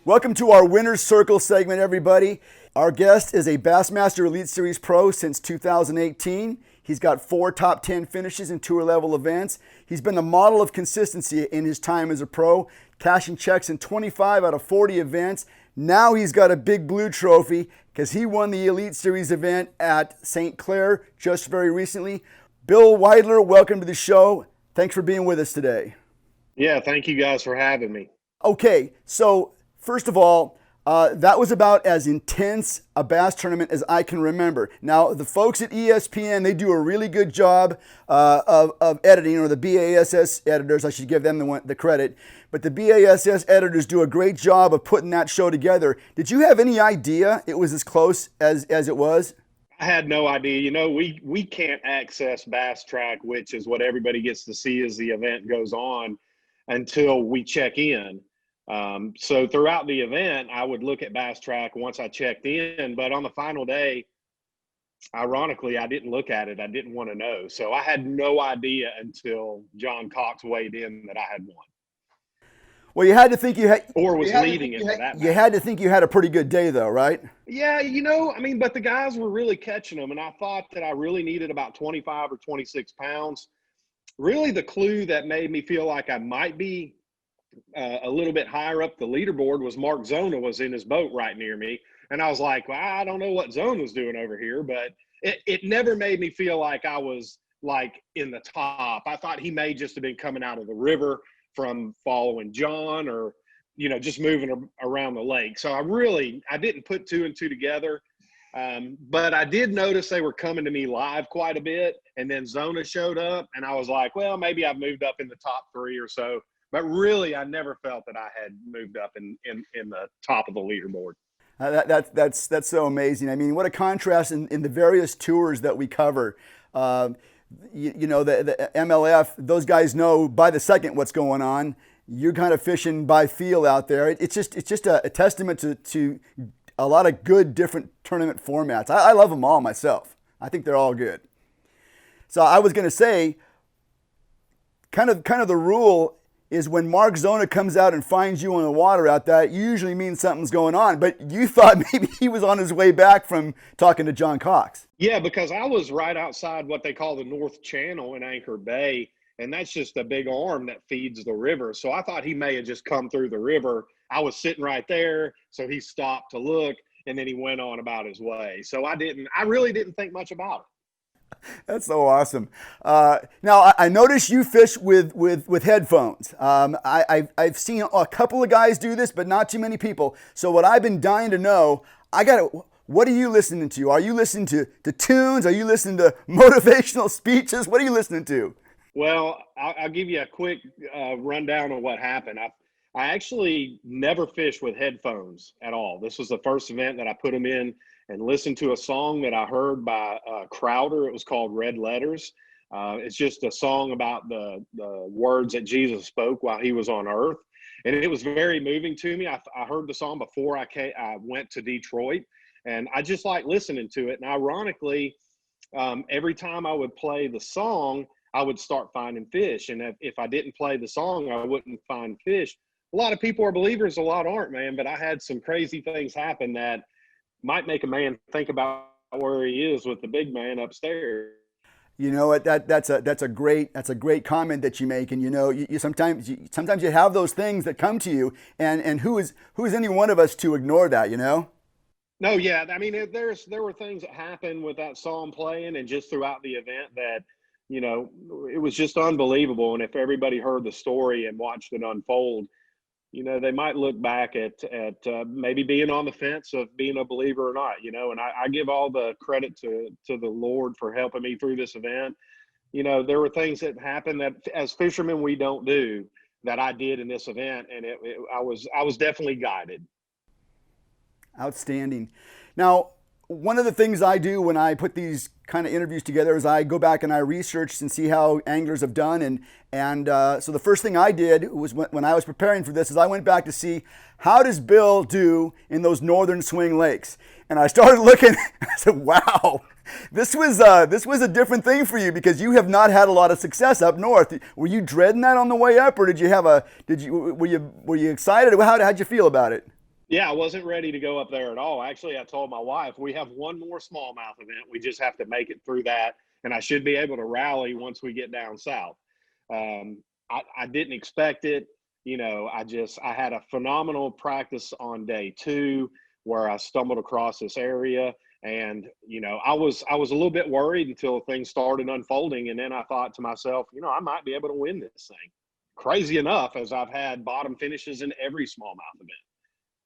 Welcome to our Winner's Circle segment, everybody. Our guest is a Bassmaster Elite Series pro since 2018. He's got 4 top 10 finishes in tour level events. He's been the model of consistency in his time as a pro, cashing checks in 25 out of 40 events. Now he's got a big blue trophy because he won the Elite Series event at St. Clair just very recently. Bill Weidler, welcome to the show. Thanks for being with us today. Yeah, thank you guys for having me. Okay, so first of all, that was about as intense a bass tournament as I can remember. Now, the folks at ESPN, they do a really good job of editing, or the BASS editors, I should give them the credit. But the BASS editors do a great job of putting that show together. Did you have any idea it was as close as it was? I had no idea. You know, we can't access Bass Track, which is what everybody gets to see as the event goes on, until we check in. So throughout the event, I would look at Bass Track once I checked in, but on the final day, ironically, I didn't look at it. I didn't want to know. So I had no idea until John Cox weighed in that I had won. Well, you had to think you had, or was leading it for that. You had to think you had a pretty good day, though, right? Yeah, you know, I mean, but the guys were really catching them, and I thought that I really needed about 25 or 26 pounds. Really, the clue that made me feel like I might be a little bit higher up the leaderboard was Mark Zona was in his boat right near me. And I was like, well, I don't know what Zona was doing over here, but it never made me feel like I was like in the top. I thought he may just have been coming out of the river from following John, or, you know, just moving around the lake. So I didn't put 2 and 2 together. But I did notice they were coming to me live quite a bit. And then Zona showed up, and I was like, well, maybe I've moved up in the top 3 or so. But really, I never felt that I had moved up in the top of the leaderboard. That's so amazing. I mean, what a contrast in the various tours that we cover. You know, the MLF, those guys know by the second what's going on. You're kind of fishing by feel out there. It's just a testament to a lot of good different tournament formats. I love them all myself. I think they're all good. So I was going to say, kind of the rule is when Mark Zona comes out and finds you on the water out there, it usually means something's going on. But you thought maybe he was on his way back from talking to John Cox. Yeah, because I was right outside what they call the North Channel in Anchor Bay, and that's just a big arm that feeds the river. So I thought he may have just come through the river. I was sitting right there, so he stopped to look, and then he went on about his way. So I really didn't think much about it. That's so awesome. Now, I noticed you fish with headphones. I've seen a couple of guys do this, but not too many people. So what I've been dying to know, what are you listening to? Are you listening to tunes? Are you listening to motivational speeches? What are you listening to? Well, I'll give you a quick rundown of what happened. I actually never fished with headphones at all. This was the first event that I put them in and listened to a song that I heard by Crowder. It was called Red Letters. It's just a song about the words that Jesus spoke while he was on earth. And it was very moving to me. I heard the song before I went to Detroit, and I just like listening to it. And ironically, every time I would play the song, I would start finding fish. And if I didn't play the song, I wouldn't find fish. A lot of people are believers, a lot aren't, man. But I had some crazy things happen that might make a man think about where he is with the big man upstairs. You know what? That's a great comment that you make. And you know, you sometimes you have those things that come to you, and who is any one of us to ignore that? You know? No, yeah. I mean, there were things that happened with that song playing, and just throughout the event that, you know, it was just unbelievable. And if everybody heard the story and watched it unfold, you know, they might look back at maybe being on the fence of being a believer or not, you know, and I give all the credit to the Lord for helping me through this event. You know, there were things that happened that as fishermen we don't do that I did in this event, and I was definitely guided. Outstanding. Now, one of the things I do when I put these kind of interviews together is I go back and I research and see how anglers have done. And so the first thing I did was when I was preparing for this is I went back to see how does Bill do in those northern swing lakes. And I started looking, I said, wow, this was a different thing for you because you have not had a lot of success up north. Were you dreading that on the way up, or were you excited? How'd you feel about it? Yeah, I wasn't ready to go up there at all. Actually, I told my wife, we have one more smallmouth event. We just have to make it through that, and I should be able to rally once we get down south. I didn't expect it. I had a phenomenal practice on day 2 where I stumbled across this area, and I was a little bit worried until things started unfolding, and then I thought to myself, I might be able to win this thing. Crazy enough, as I've had bottom finishes in every smallmouth event.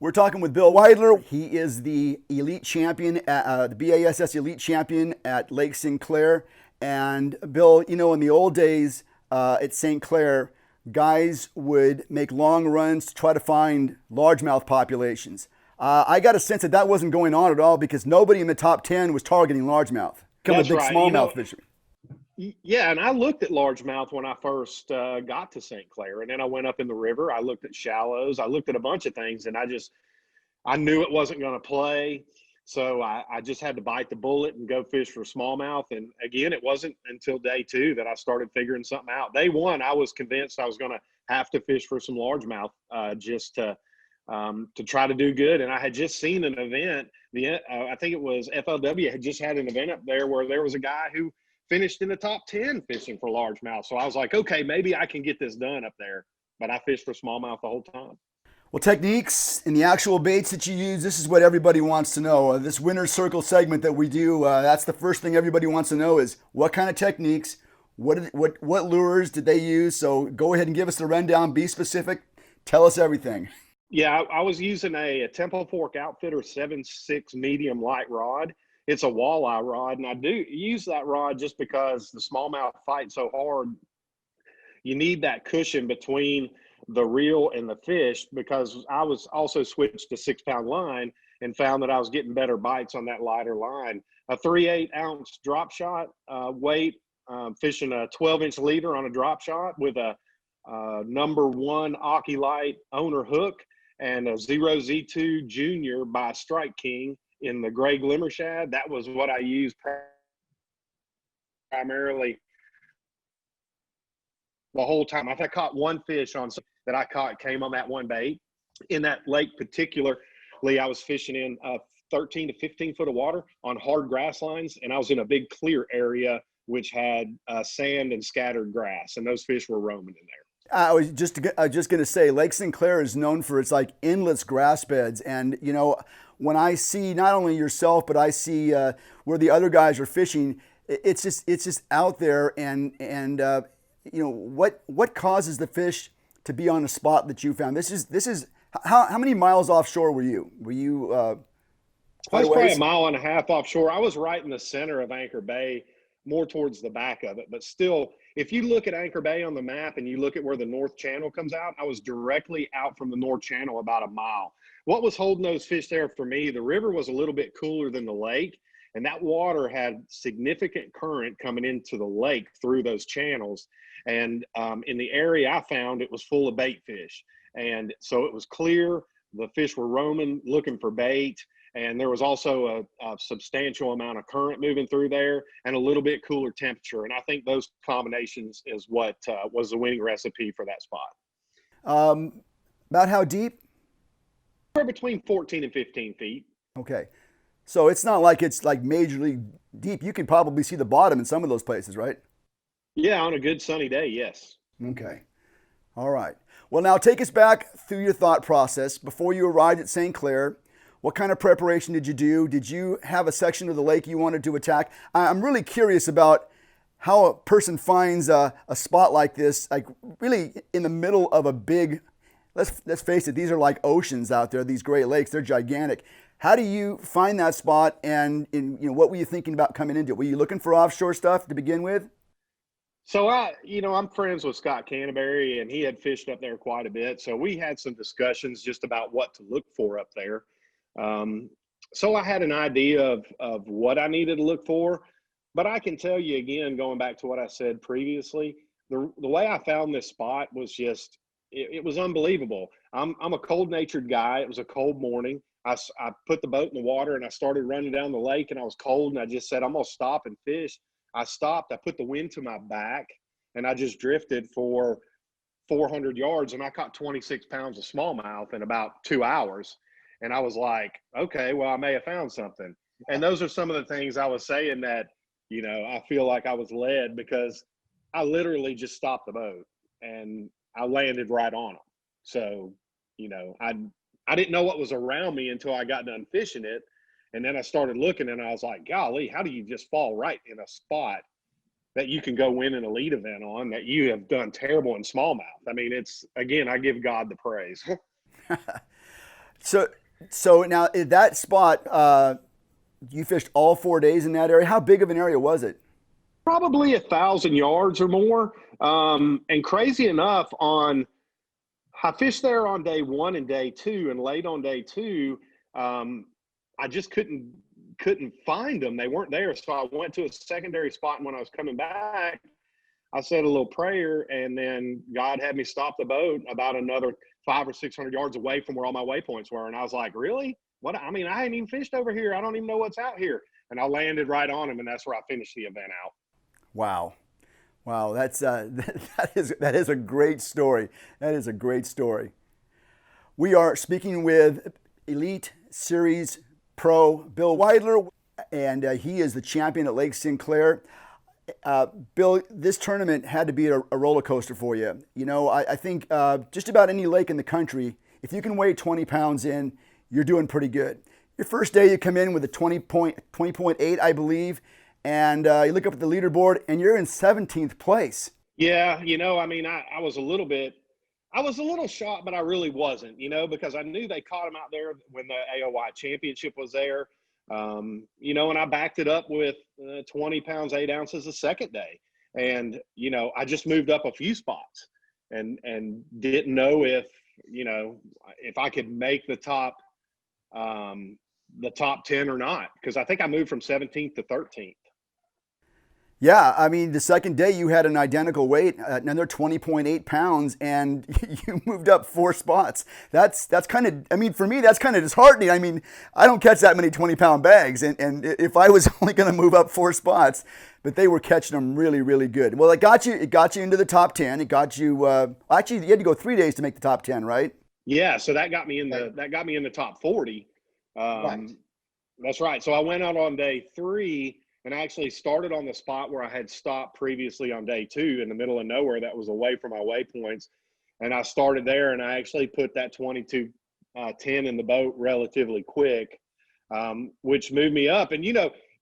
We're talking with Bill Weidler. He is the elite champion, the BASS elite champion at Lake Sinclair. And Bill, in the old days at St. Clair, guys would make long runs to try to find largemouth populations. I got a sense that wasn't going on at all because nobody in the top 10 was targeting largemouth. Become a That's big right. smallmouth fisherman. Yeah, and I looked at largemouth when I first got to St. Clair, and then I went up in the river. I looked at shallows. I looked at a bunch of things, and I knew it wasn't going to play. So I just had to bite the bullet and go fish for smallmouth. And again, it wasn't until day 2 that I started figuring something out. Day 1, I was convinced I was going to have to fish for some largemouth just to try to do good. And I had just seen an event. I think it was FLW had just had an event up there where there was a guy who finished in the top 10 fishing for largemouth. So I was like, okay, maybe I can get this done up there. But I fished for smallmouth the whole time. Well, techniques and the actual baits that you use, this is what everybody wants to know. This winner's circle segment that we do, that's the first thing everybody wants to know is what kind of techniques, what lures did they use? So go ahead and give us the rundown, be specific, tell us everything. Yeah, I was using a Temple Fork Outfitter 7.6 medium light rod. It's a walleye rod, and I do use that rod just because the smallmouth fight so hard. You need that cushion between the reel and the fish, because I was also switched to 6-pound line and found that I was getting better bites on that lighter line. A 3/8 ounce drop shot weight, fishing a 12-inch leader on a drop shot with a number 1 Aki Light owner hook and a 0Z2 Junior by Strike King in the gray glimmer shad. That was what I used primarily the whole time. I caught one fish that I caught came on that one bait. In that lake particularly, I was fishing in 13 to 15 foot of water on hard grass lines, and I was in a big clear area which had sand and scattered grass, and those fish were roaming in there. I was just going to say, Lake Sinclair is known for its like endless grass beds, and when I see not only yourself but I see where the other guys are fishing, it's just out there, and what causes the fish to be on a spot that you found? This is how many miles offshore were you? Were you? I was probably 1.5 miles offshore. I was right in the center of Anchor Bay, more towards the back of it, but still, if you look at Anchor Bay on the map and you look at where the North Channel comes out, I was directly out from the North Channel about 1 mile. What was holding those fish there for me, the river was a little bit cooler than the lake, and that water had significant current coming into the lake through those channels. And in the area I found, it was full of bait fish. And so it was clear. The fish were roaming, looking for bait. And there was also a substantial amount of current moving through there and a little bit cooler temperature. And I think those combinations is what was the winning recipe for that spot. About how deep? We're between 14 and 15 feet. Okay. So it's not like it's like majorly deep. You can probably see the bottom in some of those places, right? Yeah, on a good sunny day, yes. Okay. All right. Well, now take us back through your thought process. Before you arrived at St. Clair, what kind of preparation did you do? Did you have a section of the lake you wanted to attack? I'm really curious about how a person finds a spot like this, like really in the middle of a big, let's face it, these are like oceans out there, these Great Lakes, they're gigantic. How do you find that spot, and what were you thinking about coming into it? Were you looking for offshore stuff to begin with? So I'm friends with Scott Canterbury, and he had fished up there quite a bit. So we had some discussions just about what to look for up there. So I had an idea of what I needed to look for, but I can tell you again, going back to what I said previously, the way I found this spot was just, it was unbelievable. I'm a cold natured guy. It was a cold morning. I put the boat in the water and I started running down the lake, and I was cold, and I just said, I'm going to stop and fish. I stopped, I put the wind to my back, and I just drifted for 400 yards, and I caught 26 pounds of smallmouth in about 2 hours. And I was like, okay, well, I may have found something. And those are some of the things I was saying that, I feel like I was led, because I literally just stopped the boat and I landed right on them. So, I didn't know what was around me until I got done fishing it. And then I started looking and I was like, golly, how do you just fall right in a spot that you can go win an elite event on, that you have done terrible in smallmouth? I mean, again, I give God the praise. So now in that spot, you fished all 4 days in that area. How big of an area was it? Probably 1,000 yards or more. And crazy enough, I fished there on day 1 and day 2, and late on day 2, I just couldn't find them. They weren't there. So I went to a secondary spot, and when I was coming back, I said a little prayer, and then God had me stop the boat about another 500 or 600 yards away from where all my waypoints were. And I was like, really? What? I mean, I ain't even fished over here. I don't even know what's out here. And I landed right on them, and that's where I finished the event out. Wow. Wow, that's that is a great story. That is a great story. We are speaking with Elite Series Pro Bill Weidler, and he is the champion at Lake Sinclair. Bill, this tournament had to be a roller coaster for you. I think just about any lake in the country, if you can weigh 20 pounds in, you're doing pretty good. Your first day, you come in with a 20.8, I believe, and you look up at the leaderboard, and you're in 17th place. Yeah, I mean, I was a little shocked, but I really wasn't, because I knew they caught him out there when the AOY championship was there. And I backed it up with 20 pounds, 8 ounces the second day. And, I just moved up a few spots and didn't know if I could make the top 10 or not, because I think I moved from 17th to 13th. Yeah, I mean, the second day you had an identical weight, another 20.8 pounds, and you moved up 4 spots. That's kind of, I mean, for me, that's kind of disheartening. I mean, I don't catch that many 20-pound bags, and if I was only going to move up 4 spots, but they were catching them really, really good. Well, it got you into the top 10. It got you, actually, you had to go 3 days to make the top 10, right? Yeah, so that got me in the top 40. Right. That's right. So I went out on day 3. And I actually started on the spot where I had stopped previously on day 2 in the middle of nowhere that was away from my waypoints. And I started there, and I actually put that 22.10 in the boat relatively quick, which moved me up. And,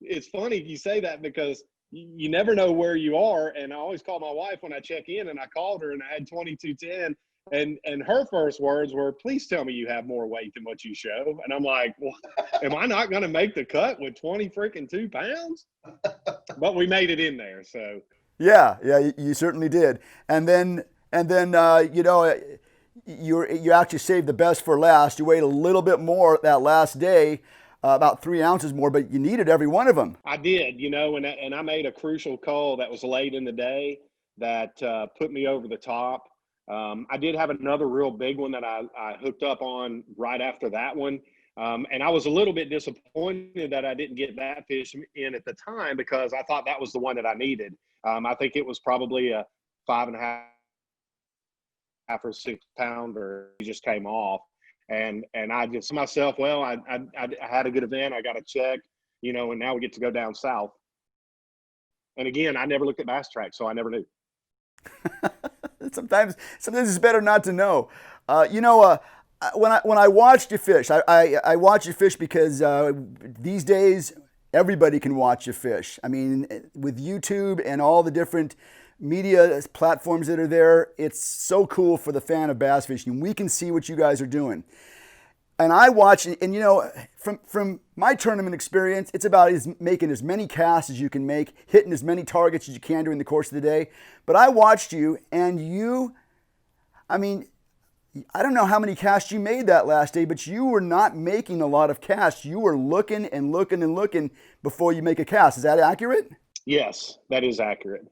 it's funny you say that, because you never know where you are. And I always call my wife when I check in, and I called her and I had 22.10. And her first words were, please tell me you have more weight than what you show. And I'm like, well, am I not going to make the cut with 2 pounds? But we made it in there. So Yeah, you certainly did. And then you actually saved the best for last. You weighed a little bit more that last day, about 3 ounces more, but you needed every one of them. I did, and I made a crucial call that was late in the day that put me over the top. I did have another real big one that I hooked up on right after that one. And I was a little bit disappointed that I didn't get that fish in at the time, because I thought that was the one that I needed. I think it was probably a 5.5 or 6 pounder. He just came off. And I just myself, well, I had a good event. I got a check, and now we get to go down south. And again, I never looked at Bass Track, so I never knew. Sometimes it's better not to know. When I watched you fish, I watch you fish because these days everybody can watch you fish. I mean, with YouTube and all the different media platforms that are there, it's so cool for the fan of bass fishing. We can see what you guys are doing. And I watch, and from my tournament experience, it's about making as many casts as you can make, hitting as many targets as you can during the course of the day. But I watched you, and I don't know how many casts you made that last day, but you were not making a lot of casts. You were looking and looking and looking before you make a cast. Is that accurate? Yes, that is accurate.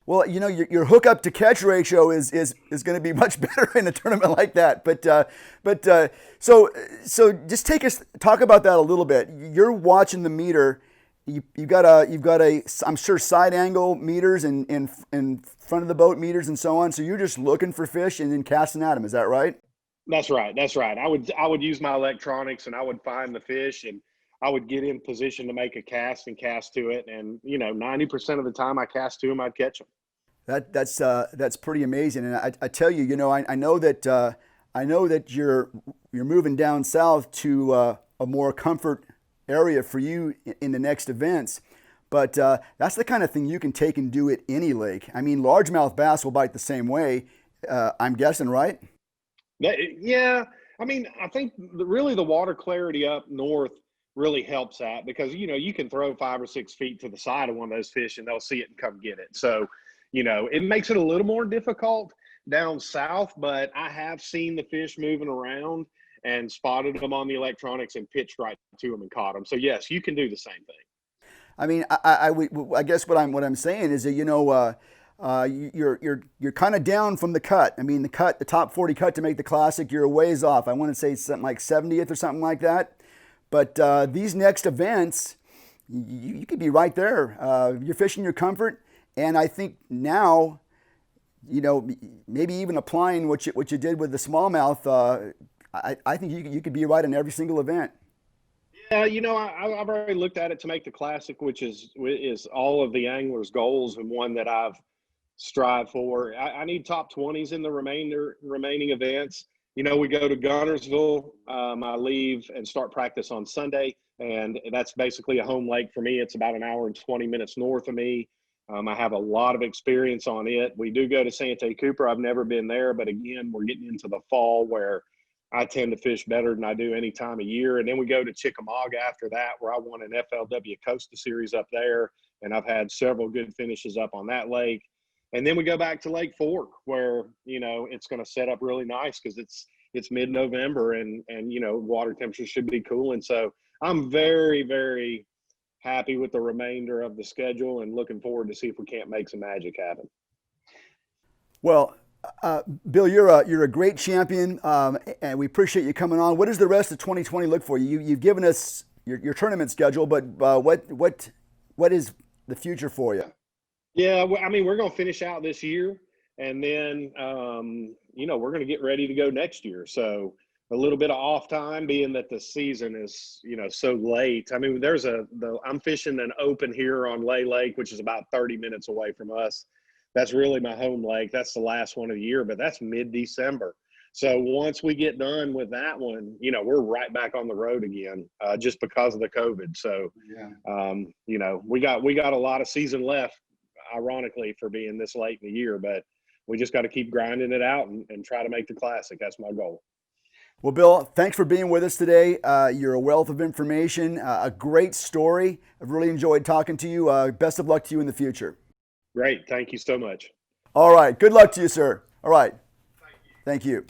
Well, your hookup to catch ratio is going to be much better in a tournament like that. So just talk about that a little bit. You're watching the meter. You've got a I'm sure side angle meters and in front of the boat meters and so on. So you're just looking for fish and then casting at them. Is that right? That's right. That's right. I would use my electronics and I would find the fish and I would get in position to make a cast and cast to it. And 90% of the time I cast to them, I'd catch them. That's pretty amazing. And I tell you, I know that you're moving down south to a more comfort area for you in the next events. But that's the kind of thing you can take and do at any lake. I mean, largemouth bass will bite the same way. I'm guessing, right? Yeah, I mean, I think really the water clarity up north really helps that because you can throw 5 or 6 feet to the side of one of those fish and they'll see it and come get it. So, it makes it a little more difficult down south, but I have seen the fish moving around and spotted them on the electronics and pitched right to them and caught them. So yes, you can do the same thing. I mean, I guess what I'm saying is that you're kind of down from the cut. I mean, the top 40 cut to make the classic, you're a ways off. I want to say something like 70th or something like that. But these next events, you could be right there. You're fishing your comfort, and I think now, maybe even applying what you did with the smallmouth, I think you could be right in every single event. Yeah, I've already looked at it to make the classic, which is all of the anglers' goals and one that I've strive for. I need top 20s in the remaining events. We go to Gunnersville. I leave and start practice on Sunday, and that's basically a home lake for me. It's about an hour and 20 minutes north of me. I have a lot of experience on it. We do go to Santa Cooper. I've never been there, but again, we're getting into the fall where I tend to fish better than I do any time of year. And then we go to Chickamauga after that, where I won an FLW Costa Series up there, and I've had several good finishes up on that lake. And then we go back to Lake Fork, where it's going to set up really nice because it's mid-November and water temperatures should be cooling. So I'm very, very happy with the remainder of the schedule and looking forward to see if we can't make some magic happen. Well, Bill, you're a great champion, and we appreciate you coming on. What does the rest of 2020 look for you? You've given us your tournament schedule, but what is the future for you? Yeah, well, I mean, we're going to finish out this year, and then we're going to get ready to go next year. So a little bit of off time, being that the season is so late. I mean, I'm fishing an open here on Lay Lake, which is about 30 minutes away from us. That's really my home lake. That's the last one of the year, but that's mid-December. So once we get done with that one, we're right back on the road again, just because of the COVID. So, we got a lot of season left, ironically, for being this late in the year, but we just got to keep grinding it out and try to make the classic. That's my goal. Well, Bill, thanks for being with us today. You're a wealth of information, a great story. I've really enjoyed talking to you. Best of luck to you in the future. Great. Thank you so much. All right. Good luck to you, sir. All right. Thank you.